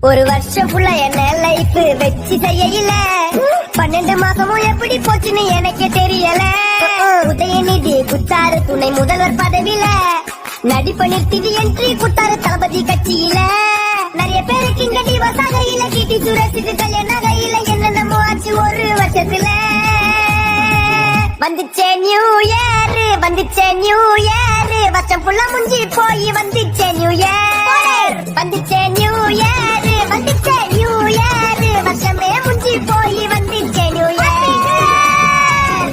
ஒரு வருஷம் ஃபுல்லா என்ன லைஃப் வச்சு செய்யல. 12 மாசமும் எப்படி போச்சுன்னு எனக்கே தெரியல. உதயநிதி குத்தாரு துணை முதல்வர் பதவியில, நடிப்ப நிறுத்திட்டு என்ட்ரி குத்தாரு தளபதி கட்சியில. நிறைய பேருக்கு இங்க டிவோர்ஸ் ஆகையில, கீட்டி சுரேஷுக்கு கல்யாணம் ஆகையில, என்னென்னமோ ஆச்சு ஒரு வருஷத்துல. வந்துச்சே நியூ இயர், வந்துச்சே நியூ இயர், வருஷம் ஃபுல்லா முஞ்சி போய் வந்துச்சே நியூ இயர். வந்துச்சே நியூ இயர், வந்துச்சே நியூ இயர், வருஷமே முஞ்சி போய் வந்துச்சே நியூ இயர்.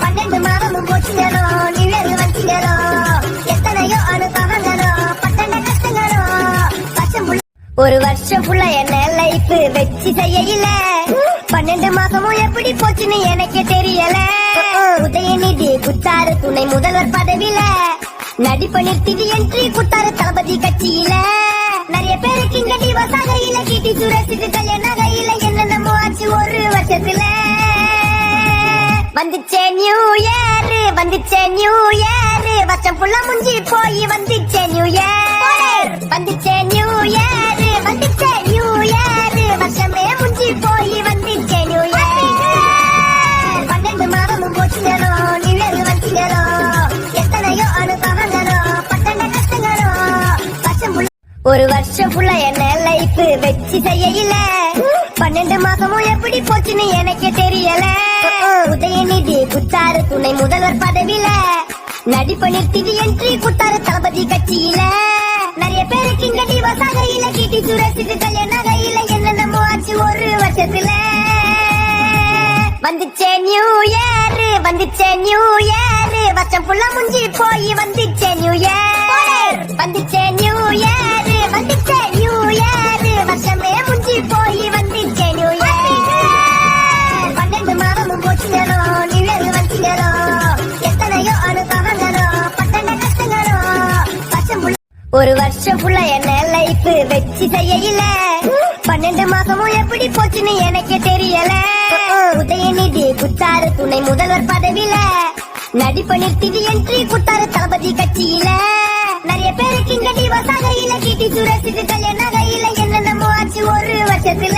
12 மாதமும் போச்சுங்களோ, நியூ இயர் வந்துங்களோ, எத்தனையோ அனுபவங்களோ, பட்டன கஷ்டங்களோ. ஒரு வருஷம் ஃபுல்லா என்ன லைஃப் வச்சு செய்யல. 12 மாசமும் எப்படி போச்சுன்னு எனக்கே தெரியல. உதயநிதி குத்தாரு துணை முதல்வர் பதவியில, நடிப்ப நிறுத்திட்டு என்ட்ரி குத்தாரு தளபதி கட்சியில. நிறைய பேருக்கு இங்க டிவோர்ஸ் ஆகையில, கீட்டி சுரேஷுக்கு கல்யாணம் ஆகையில, என்னென்னமோ ஆச்சு ஒரு வருஷத்துல. வந்துச்சே நியூ இயர், வந்துச்சே நியூ இயர், வருஷம் ஃபுல்லா முஞ்சி போய் வந்துச்சே நியூ இயர். வந்துச்சே நியூ இயர், வந்துச்சே நியூ இயர், வருஷமே முஞ்சி போய் வந்துச்சே நியூ இயர். 12 மாதமும் போச்சுங்களோ, நியூ இயர் வந்துங்களோ, எத்தனையோ அனுபவங்களோ, பட்டன கஷ்டங்களோ. ஒரு வருஷம் ஃபுல்லா என்ன லைஃப் வச்சு செய்யல. 12 மாசமும் எப்படி போச்சுன்னு எனக்கே தெரியல. உதயநிதி குத்தாரு துணை முதல்வர் பதவியில, நடிப்ப நிறுத்திட்டு என்ட்ரி குத்தாரு தளபதி கட்சியில. நிறைய பேருக்கு இங்க டிவோர்ஸ் ஆகையில, கீட்டி சுரேஷுக்கு கல்யாணம் ஆகையில, என்னென்னமோ ஆச்சு ஒரு வருஷத்துல. வந்துச்சே நியூ இயர், வந்துச்சே நியூ இயர், வருஷம் ஃபுல்லா முஞ்சி போய் வந்துச்சே நியூ இயர். வந்துச்சே நியூ இயர், வந்துச்சே நியூ இயர், வருஷமே முஞ்சி போய் வந்துச்சே நியூ இயர். 12 மாதமும் போச்சுங்களோ, நியூ இயர் வந்துங்களோ, எத்தனையோ அனுபவங்களோ, பட்டன கஷ்டங்களோ. ஒரு வருஷம் ஃபுல்லா என்ன லைஃப் வச்சு செய்யல. 12 மாசமும் எப்படி போச்சுன்னு எனக்கே தெரியல. உதயநிதி குத்தாரு துணை முதல்வர் பதவியில, நடிப்ப நிறுத்திட்டு என்ட்ரி குத்தாரு தளபதி கட்சியில. நிறைய பேருக்கு இங்க டிவோர்ஸ் ஆகையில, கீட்டி சுரேஷுக்கு கல்யாணம் ஆகையில, என்னென்னமோ ஆச்சு ஒரு வருஷத்துல.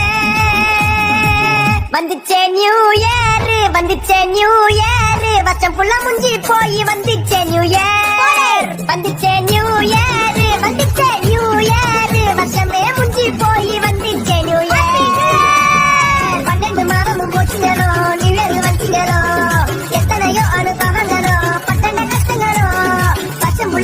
வந்துச்சே நியூ இயர், வந்துச்சே நியூ இயர், வருஷம் ஃபுல்லா முஞ்சி போய் வந்துச்சே நியூ இயர்.